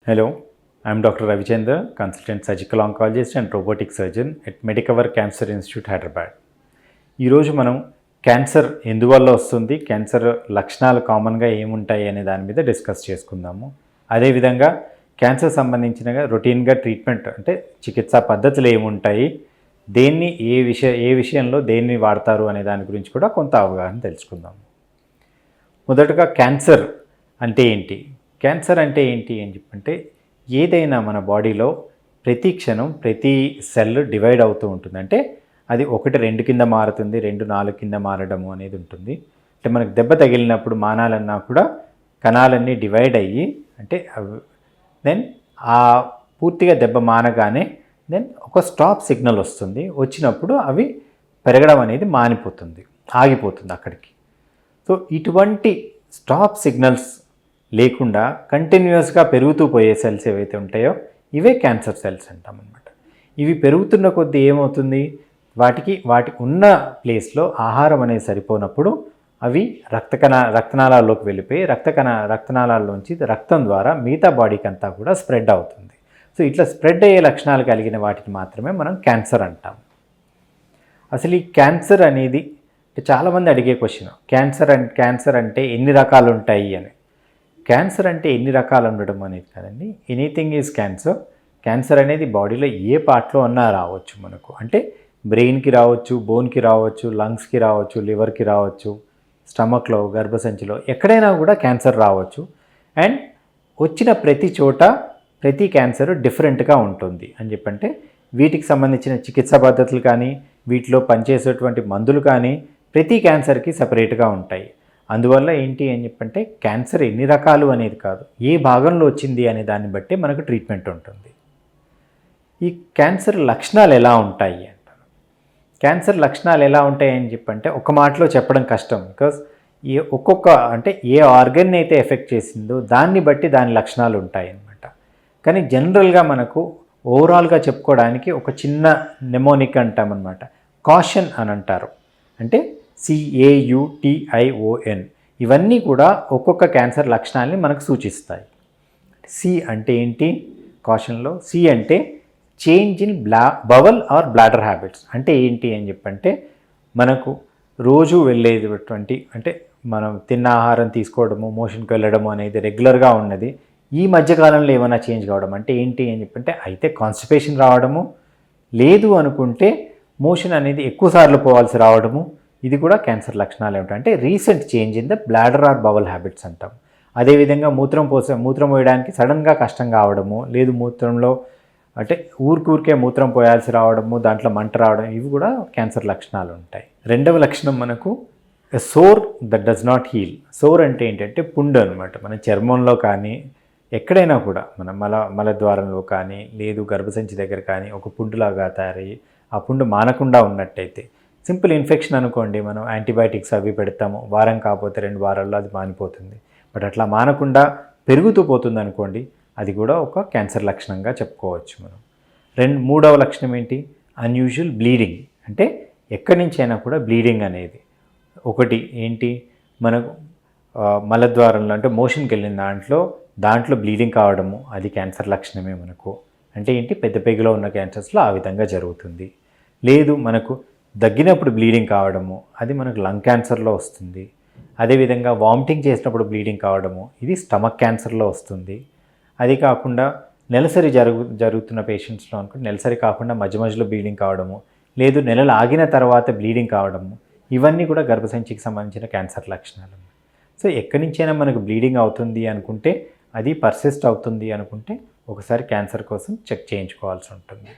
Hello, I'm Dr. Ravichandra, consultant surgical oncologist and robotic surgeon at Medicover Cancer Institute, Hyderabad. ఈరోజు మనం cancer ఎందువల్ల వస్తుంది, cancer లక్షణాలు కామన్గా ఏముంటాయి అనే దాని మీద డిస్కస్ చేసుకుందాము. అదేవిధంగా క్యాన్సర్ సంబంధించిన రొటీన్గా ట్రీట్మెంట్ అంటే చికిత్సా పద్ధతులు ఏముంటాయి, దేన్ని ఏ విషయంలో దేన్ని వాడతారు అనే దాని గురించి కూడా కొంత అవగాహన తెలుసుకుందాము. మొదటగా క్యాన్సర్ అంటే ఏంటి? క్యాన్సర్ అంటే ఏంటి అని చెప్పంటే ఏదైనా మన బాడీలో ప్రతి క్షణం ప్రతి సెల్ డివైడ్ అవుతూ ఉంటుంది. అంటే అది 1-2 కింద మారుతుంది, 2-4 కింద మారడము అనేది ఉంటుంది. అంటే మనకు దెబ్బ తగిలినప్పుడు మానాలన్నా కూడా కణాలన్నీ డివైడ్ అయ్యి అంటే దెన్ ఆ పూర్తిగా దెబ్బ మానగానే దెన్ ఒక స్టాప్ సిగ్నల్ వస్తుంది. వచ్చినప్పుడు అవి పెరగడం అనేది మానిపోతుంది, ఆగిపోతుంది అక్కడికి. సో ఇటువంటి స్టాప్ సిగ్నల్స్ లేకుండా కంటిన్యూస్గా పెరుగుతూ పోయే సెల్స్ ఏవైతే ఉంటాయో ఇవే క్యాన్సర్ సెల్స్ అంటామన్నమాట. ఇవి పెరుగుతున్న కొద్దీ ఏమవుతుంది, వాటి ఉన్న ప్లేస్లో ఆహారం అనేది సరిపోనప్పుడు అవి రక్తనాళాల్లోకి వెళ్ళిపోయి రక్తనాళాల్లోంచి రక్తం ద్వారా మిగతా బాడీకి అంతా కూడా స్ప్రెడ్ అవుతుంది. సో ఇట్లా స్ప్రెడ్ అయ్యే లక్షణాలు కలిగిన వాటికి మాత్రమే మనం క్యాన్సర్ అంటాం. అసలు ఈ క్యాన్సర్ అనేది చాలామంది అడిగే క్వశ్చన్, క్యాన్సర్ అంటే ఎన్ని రకాలు ఉంటాయి అని. క్యాన్సర్ అంటే ఎన్ని రకాలు ఉండడం అనేది కదండి, ఎనీథింగ్ ఈజ్ క్యాన్సర్. క్యాన్సర్ అనేది బాడీలో ఏ పార్ట్లో అన్నా రావచ్చు మనకు. అంటే బ్రెయిన్కి రావచ్చు, బోన్కి రావచ్చు, లంగ్స్కి రావచ్చు, లివర్కి రావచ్చు, స్టమక్లో, గర్భసంచిలో ఎక్కడైనా కూడా క్యాన్సర్ రావచ్చు. అండ్ వచ్చిన ప్రతి చోట ప్రతి క్యాన్సర్ డిఫరెంట్గా ఉంటుంది అని చెప్పంటే వీటికి సంబంధించిన చికిత్సా పద్ధతులు కానీ వీటిలో పనిచేసేటువంటి మందులు కానీ ప్రతి క్యాన్సర్కి సపరేట్గా ఉంటాయి. అందువల్ల ఏంటి అని చెప్పంటే క్యాన్సర్ ఎన్ని రకాలు అనేది కాదు, ఏ భాగంలో వచ్చింది అనే దాన్ని బట్టి మనకు ట్రీట్మెంట్ ఉంటుంది. ఈ క్యాన్సర్ లక్షణాలు ఎలా ఉంటాయి అంటారు. క్యాన్సర్ లక్షణాలు ఎలా ఉంటాయి అని చెప్పంటే ఒక మాటలో చెప్పడం కష్టం. బికాజ్ ఏ ఆర్గన్ అయితే ఎఫెక్ట్ చేసిందో దాన్ని బట్టి దాని లక్షణాలు ఉంటాయి అన్నమాట. కానీ జనరల్గా మనకు ఓవరాల్గా చెప్పుకోవడానికి ఒక చిన్న నెమోనిక్ అంటామన్నమాట. కాషన్ అని అంటారు. అంటే CAUTION. ఇవన్నీ కూడా ఒక్కొక్క క్యాన్సర్ లక్షణాలని మనకు సూచిస్తాయి. సి అంటే ఏంటి కాషన్లో? సి అంటే change in bowel or bladder habits. అంటే ఏంటి అని చెప్పంటే మనకు రోజు వెళ్ళేటువంటి అంటే మనం తిన్న ఆహారం తీసుకోవడము, మోషన్కి వెళ్ళడము అనేది రెగ్యులర్గా ఉన్నది. ఈ మధ్యకాలంలో ఏమైనా చేంజ్ కావడం అంటే ఏంటి అని చెప్పంటే అయితే కాన్స్టిపేషన్ రావడము, లేదు అనుకుంటే మోషన్ అనేది ఎక్కువసార్లు పోవాల్సి రావడము, ఇది కూడా క్యాన్సర్ లక్షణాలు ఏమిటంటే recent change in the bladder or bowel habits అంటాం. అదేవిధంగా మూత్రం పోయడానికి సడన్గా కష్టం కావడము, లేదు మూత్రంలో అంటే ఊరికే మూత్రం పోయాల్సి రావడము, దాంట్లో మంట రావడం, ఇవి కూడా క్యాన్సర్ లక్షణాలు ఉంటాయి. రెండవ లక్షణం మనకు sore that does not heal. Sore అంటే ఏంటంటే పుండు అనమాట. మన చర్మంలో కానీ ఎక్కడైనా కూడా మన మలద్వారంలో కానీ లేదు గర్భసంచి దగ్గర కానీ ఒక పుండులాగా తయారయ్యి ఆ పుండు మానకుండా ఉన్నట్టయితే, సింపుల్ ఇన్ఫెక్షన్ అనుకోండి, మనం యాంటీబయాటిక్స్ అవి పెడతాము, వారం కాకపోతే 2 వారాల్లో అది మానిపోతుంది. బట్ అట్లా మానకుండా పెరుగుతూ పోతుంది అనుకోండి, అది కూడా ఒక క్యాన్సర్ లక్షణంగా చెప్పుకోవచ్చు మనం. మూడవ లక్షణం ఏంటి? Unusual bleeding. అంటే ఎక్కడి నుంచి అయినా కూడా బ్లీడింగ్ అనేది ఒకటి ఏంటి, మనకు మలద్వారంలో అంటే మోషన్కి వెళ్ళిన దాంట్లో బ్లీడింగ్ కావడము, అది క్యాన్సర్ లక్షణమే మనకు. అంటే ఏంటి, పెద్ద పెగులో ఉన్న క్యాన్సర్స్లో ఆ విధంగా జరుగుతుంది. లేదు మనకు దగ్గినప్పుడు బ్లీడింగ్ కావడము, అది మనకు లంగ్ క్యాన్సర్లో వస్తుంది. అదేవిధంగా వామిటింగ్ చేసినప్పుడు బ్లీడింగ్ కావడము, ఇది స్టమక్ క్యాన్సర్లో వస్తుంది. అది కాకుండా నెలసరి జరుగుతున్న పేషెంట్స్లో అనుకుంటే నెలసరి కాకుండా మధ్యలో బ్లీడింగ్ కావడము, లేదు నెలలు ఆగిన తర్వాత బ్లీడింగ్ కావడము, ఇవన్నీ కూడా గర్భసంచికి సంబంధించిన క్యాన్సర్ లక్షణాలు. సో ఎక్కడి నుంచైనా మనకు బ్లీడింగ్ అవుతుంది అనుకుంటే, అది పర్సిస్ట్ అవుతుంది అనుకుంటే ఒకసారి క్యాన్సర్ కోసం చెక్ చేయించుకోవాల్సి ఉంటుంది.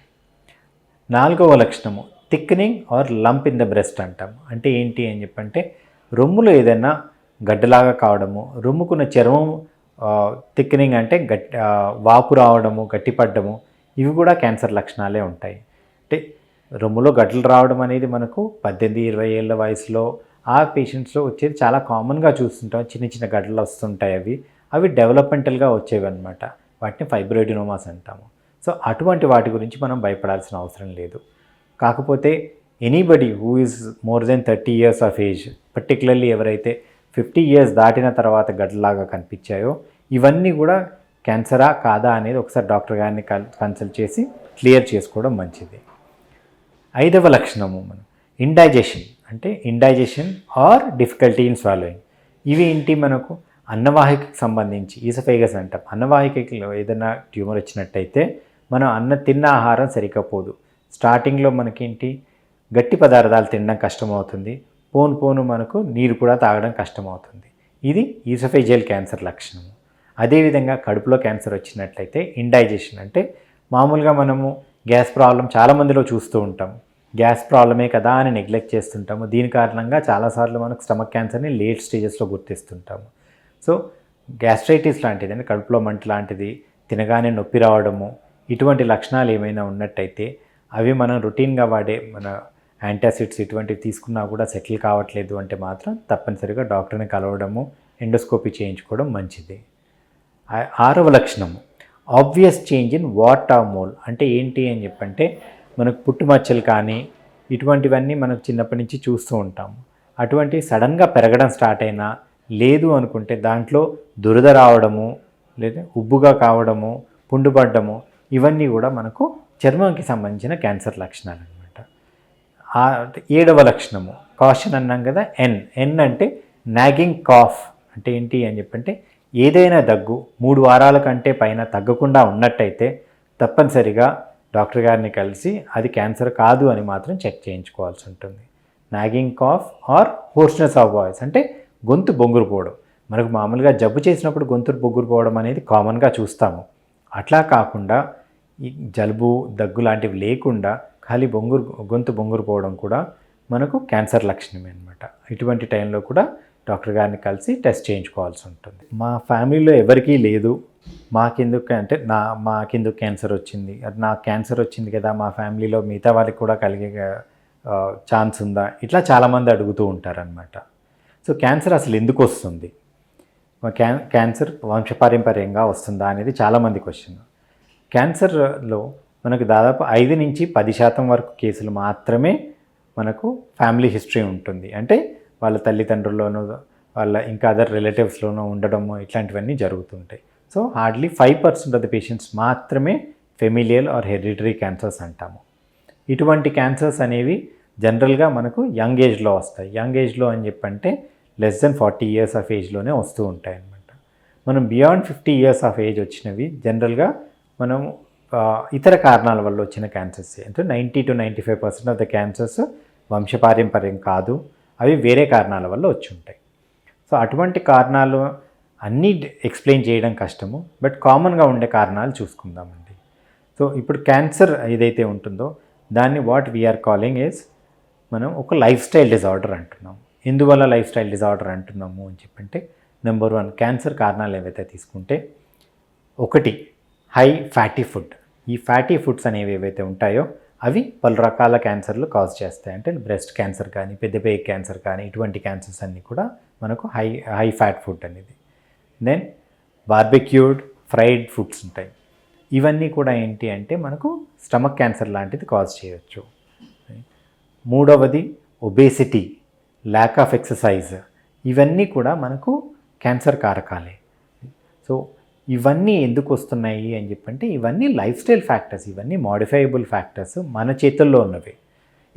నాలుగవ లక్షణము thickening or lump in the breast అంటాం. అంటే ఏంటి అని చెప్పంటే రొమ్ములో ఏదైనా గడ్డలాగా కావడము, రొమ్ముకున్న చర్మం థిక్నింగ్ అంటే వాపు రావడము, గట్టిపడ్డము, ఇవి కూడా క్యాన్సర్ లక్షణాలే ఉంటాయి. అంటే రొమ్ములో గడ్డలు రావడం అనేది మనకు 18-20 ఏళ్ళ వయసులో ఆ పేషెంట్స్లో వచ్చేది చాలా కామన్గా చూస్తుంటాం. చిన్న చిన్న గడ్డలు వస్తుంటాయి. అవి డెవలప్మెంటల్గా వచ్చేవి అనమాట. వాటిని ఫైబ్రోయిడినోమాస్ అంటాము. సో అటువంటి వాటి గురించి మనం భయపడాల్సిన అవసరం లేదు. కాకపోతే anybody who is more than 30 years of age, particularly ఎవరైతే 50 years దాటిన తర్వాత గడ్డలాగా కనిపించాయో, ఇవన్నీ కూడా క్యాన్సరా కాదా అనేది ఒకసారి డాక్టర్ గారిని కన్సల్ట్ చేసి క్లియర్ చేసుకోవడం మంచిది. 5వ లక్షణము మనం indigestion or difficulty in swallowing. ఇవి ఏంటి, మనకు అన్నవాహికకు సంబంధించి ఈసోఫేగస్ అంటాం. అన్నవాహికలో ఏదైనా ట్యూమర్ వచ్చినట్టయితే మనం తిన్న ఆహారం సరిగ్గా పోదు. స్టార్టింగ్లో మనకేంటి గట్టి పదార్థాలు తినడం కష్టమవుతుంది, పోను మనకు నీరు కూడా తాగడం కష్టమవుతుంది. ఇది ఈసోఫేజియల్ క్యాన్సర్ లక్షణము. అదేవిధంగా కడుపులో క్యాన్సర్ వచ్చినట్లయితే ఇండైజెషన్ అంటే మామూలుగా మనము గ్యాస్ ప్రాబ్లం చాలామందిలో చూస్తూ ఉంటాం. గ్యాస్ ప్రాబ్లమే కదా అని నెగ్లెక్ట్ చేస్తుంటాము. దీని కారణంగా చాలాసార్లు మనకు స్టమక్ క్యాన్సర్ని లేట్ స్టేజెస్లో గుర్తిస్తుంటాము. సో గ్యాస్ట్రైటిస్ లాంటిది అంటే కడుపులో మంట లాంటిది, తినగానే నొప్పి రావడము, ఇటువంటి లక్షణాలు ఏమైనా ఉన్నట్టయితే అవి మనం రొటీన్గా వాడే మన యాంటాసిడ్స్ ఇటువంటివి తీసుకున్నా కూడా సెటిల్ కావట్లేదు అంటే మాత్రం తప్పనిసరిగా డాక్టర్ని కలవడము, ఎండోస్కోపీ చేయించుకోవడం మంచిది. 6వ లక్షణము obvious change in water mole. అంటే ఏంటి అని చెప్పంటే మనకు పుట్టుమచ్చలు కానీ ఇటువంటివన్నీ మనకు చిన్నప్పటి నుంచి చూస్తూ ఉంటాము. అటువంటి సడన్గా పెరగడం స్టార్ట్ అయినా, లేదు అనుకుంటే దాంట్లో దురద రావడము, లేదా ఉబ్బుగా కావడము, పుండుపడ్డము, ఇవన్నీ కూడా మనకు చర్మంకి సంబంధించిన క్యాన్సర్ లక్షణాలు అనమాట. 7వ లక్షణము కాషన్ అన్నాం కదా, ఎన్ అంటే నాగింగ్ కాఫ్. అంటే ఏంటి అని చెప్పంటే ఏదైనా దగ్గు 3 వారాల కంటే పైన తగ్గకుండా ఉన్నట్టయితే తప్పనిసరిగా డాక్టర్ గారిని కలిసి అది క్యాన్సర్ కాదు అని మాత్రం చెక్ చేయించుకోవాల్సి ఉంటుంది. Nagging cough or hoarseness of voice అంటే గొంతు బొంగురు పోవడం. మనకు మామూలుగా జబ్బు చేసినప్పుడు గొంతు బొంగురు పోవడం అనేది కామన్గా చూస్తాము. అట్లా కాకుండా ఈ జలుబు దగ్గు లాంటివి లేకుండా ఖాళీ గొంతు బొంగురు పోవడం కూడా మనకు క్యాన్సర్ లక్షణమే అనమాట. ఇటువంటి టైంలో కూడా డాక్టర్ గారిని కలిసి టెస్ట్ చేయించుకోవాల్సి ఉంటుంది. మా ఫ్యామిలీలో ఎవరికీ లేదు, మాకెందుకు క్యాన్సర్ వచ్చింది, అది నాకు క్యాన్సర్ వచ్చింది కదా, మా ఫ్యామిలీలో మిగతా వాళ్ళకి కూడా కలిగే ఛాన్స్ ఉందా, ఇట్లా చాలామంది అడుగుతూ ఉంటారనమాట. సో క్యాన్సర్ అసలు ఎందుకు వస్తుంది, క్యాన్సర్ వంశపారంపర్యంగా వస్తుందా అనేది చాలామంది క్వశ్చన్. క్యాన్సర్లో మనకు దాదాపు 5 నుంచి 10% వరకు కేసులు మాత్రమే మనకు ఫ్యామిలీ హిస్టరీ ఉంటుంది. అంటే వాళ్ళ తల్లిదండ్రుల్లోనూ వాళ్ళ ఇంకా అదర్ రిలేటివ్స్లోనూ ఉండడము ఇట్లాంటివన్నీ జరుగుతుంటాయి. So hardly 5% of the patients మాత్రమే ఫెమిలియల్ ఆర్ హెరిడిటరీ క్యాన్సర్స్ అంటాము. ఇటువంటి క్యాన్సర్స్ అనేవి జనరల్గా మనకు యంగ్ ఏజ్లో వస్తాయి. యంగ్ ఏజ్లో అని చెప్పంటే లెస్ దెన్ 40 ఇయర్స్ ఆఫ్ ఏజ్లోనే వస్తూ ఉంటాయి అన్నమాట. మనం బియాండ్ 50 ఇయర్స్ ఆఫ్ ఏజ్ వచ్చినవి జనరల్గా మనం ఇతర కారణాల వల్ల వచ్చిన క్యాన్సర్స్. అంటే 90 to 95% ఆఫ్ ద క్యాన్సర్స్ వంశపారంపర్యం కాదు, అవి వేరే కారణాల వల్ల వచ్చి ఉంటాయి. సో అటువంటి కారణాలు అన్నీ ఎక్స్ప్లెయిన్ చేయడం కష్టము, బట్ కామన్గా ఉండే కారణాలు చూసుకుందామండి. సో ఇప్పుడు క్యాన్సర్ ఏదైతే ఉంటుందో దాన్ని వాట్ వీఆర్ కాలింగ్ ఈజ్ మనం ఒక లైఫ్ స్టైల్ డిజార్డర్ అంటున్నాము. ఎందువల్ల లైఫ్ స్టైల్ డిజార్డర్ అంటున్నాము అని చెప్పంటే, నెంబర్ 1 క్యాన్సర్ కారణాలు ఏవైతే తీసుకుంటే, 1 హై ఫ్యాటీ ఫుడ్. ఈ ఫ్యాటీ ఫుడ్స్ అనేవి ఏవైతే ఉంటాయో అవి పలు రకాల క్యాన్సర్లు కాజ్ చేస్తాయి. అంటే బ్రెస్ట్ క్యాన్సర్ కానీ, పెద్దపేగు క్యాన్సర్ కానీ, ఇటువంటి క్యాన్సర్స్ అన్నీ కూడా మనకు హై ఫ్యాట్ ఫుడ్ అనేది. దెన్ బార్బెక్యూడ్ ఫ్రైడ్ ఫుడ్స్ ఉంటాయి. ఇవన్నీ కూడా ఏంటి అంటే మనకు స్టమక్ క్యాన్సర్ లాంటిది కాజ్ చేయవచ్చు. 3వది ఒబేసిటీ, ల్యాక్ ఆఫ్ ఎక్సర్సైజ్. ఇవన్నీ కూడా మనకు క్యాన్సర్ కారకాలే. సో ఇవన్నీ ఎందుకు వస్తున్నాయి అని చెప్పంటే ఇవన్నీ లైఫ్ స్టైల్ ఫ్యాక్టర్స్, ఇవన్నీ మోడిఫైయబుల్ ఫ్యాక్టర్స్, మన చేతుల్లో ఉన్నవి.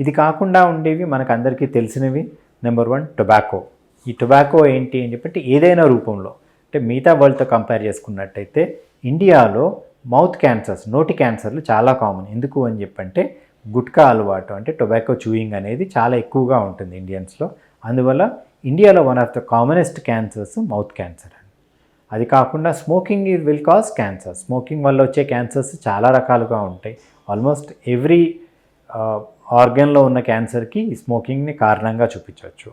ఇది కాకుండా ఉండేవి మనకు అందరికీ తెలిసినవి. Number 1 tobacco. ఈ టొబాకో ఏంటి అని చెప్పంటే ఏదైనా రూపంలో, అంటే మిగతా వరల్డ్తో కంపేర్ చేసుకున్నట్టయితే ఇండియాలో మౌత్ క్యాన్సర్స్, నోటి క్యాన్సర్లు చాలా కామన్. ఎందుకు అని చెప్పంటే గుట్కా అలవాటు, అంటే టొబాకో చూయింగ్ అనేది చాలా ఎక్కువగా ఉంటుంది ఇండియన్స్లో. అందువల్ల ఇండియాలో one of the commonest cancers mouth cancer. అది కాకుండా smoking will cause cancer. Smoking వల్ల వచ్చే క్యాన్సర్స్ చాలా రకాలుగా ఉంటాయి. ఆల్మోస్ట్ ఎవ్రీ ఆర్గన్లో ఉన్న క్యాన్సర్కి ఈ స్మోకింగ్ని కారణంగా చూపించవచ్చు.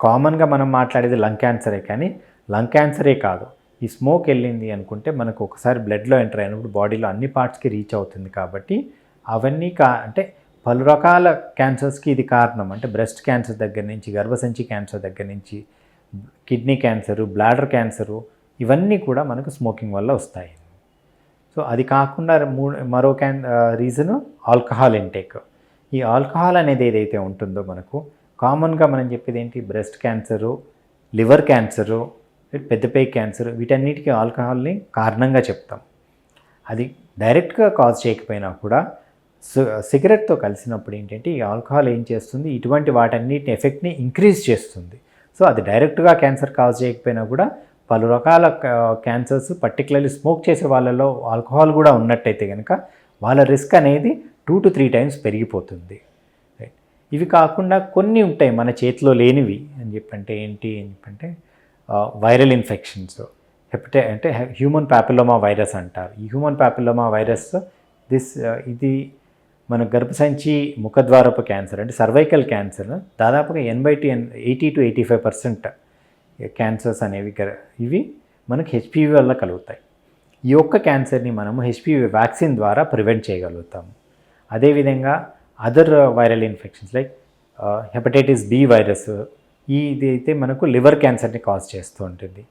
కామన్గా మనం మాట్లాడేది లంగ్ క్యాన్సరే, కానీ లంగ్ క్యాన్సరే కాదు. ఈ స్మోక్ వెళ్ళింది అనుకుంటే మనకు ఒకసారి బ్లడ్లో ఎంటర్ అయినప్పుడు బాడీలో అన్ని పార్ట్స్కి రీచ్ అవుతుంది. కాబట్టి అవన్నీ అంటే పలు రకాల క్యాన్సర్స్కి ఇది కారణం. అంటే బ్రెస్ట్ క్యాన్సర్ దగ్గర నుంచి, గర్భసంచి క్యాన్సర్ దగ్గర నుంచి, కిడ్నీ క్యాన్సరు, బ్లాడర్ క్యాన్సరు, ఇవన్నీ కూడా మనకు స్మోకింగ్ వల్ల వస్తాయి. సో అది కాకుండా మరో రీజను ఆల్కహాల్ ఇంటేక్. ఈ ఆల్కహాల్ అనేది ఏదైతే ఉంటుందో మనకు కామన్గా మనం చెప్పేది ఏంటి, బ్రెస్ట్ క్యాన్సరు, లివర్ క్యాన్సరు, పెద్దపై క్యాన్సర్, వీటన్నిటికీ ఆల్కహాల్ని కారణంగా చెప్తాం. అది డైరెక్ట్గా కాజ్ చేయకపోయినా కూడా సిగరెట్తో కలిసినప్పుడు ఏంటంటే ఈ ఆల్కహాల్ ఏం చేస్తుంది, ఇటువంటి వాటన్నిటిని ఎఫెక్ట్ని ఇంక్రీజ్ చేస్తుంది. సో అది డైరెక్ట్గా క్యాన్సర్ కాజ్ చేయకపోయినా కూడా పలు రకాల క్యాన్సర్స్, పర్టికులర్లీ స్మోక్ చేసే వాళ్ళలో ఆల్కహాల్ కూడా ఉన్నట్టయితే కనుక వాళ్ళ రిస్క్ అనేది 2 to 3 times పెరిగిపోతుంది. ఇవి కాకుండా కొన్ని ఉంటాయి మన చేతిలో లేనివి అని చెప్పంటే ఏంటి అని చెప్పంటే వైరల్ ఇన్ఫెక్షన్స్, అంటే హ్యూమన్ ప్యాపిలోమా వైరస్ అంటారు. ఈ హ్యూమన్ ప్యాపిలోమా వైరస్ ఇది మన గర్భసంచి ముఖద్వారపు క్యాన్సర్ అంటే సర్వైకల్ క్యాన్సర్ దాదాపుగా 80 to 85% క్యాన్సర్స్ అనేవి ఇవి మనకు హెచ్పివి వల్ల కలుగుతాయి. ఈ ఒక్క క్యాన్సర్ని మనము హెచ్పివి వ్యాక్సిన్ ద్వారా ప్రివెంట్ చేయగలుగుతాము. అదేవిధంగా other viral infections like hepatitis B virus, ఇది అయితే మనకు లివర్ క్యాన్సర్ని కాజ్ చేస్తూ ఉంటుంది.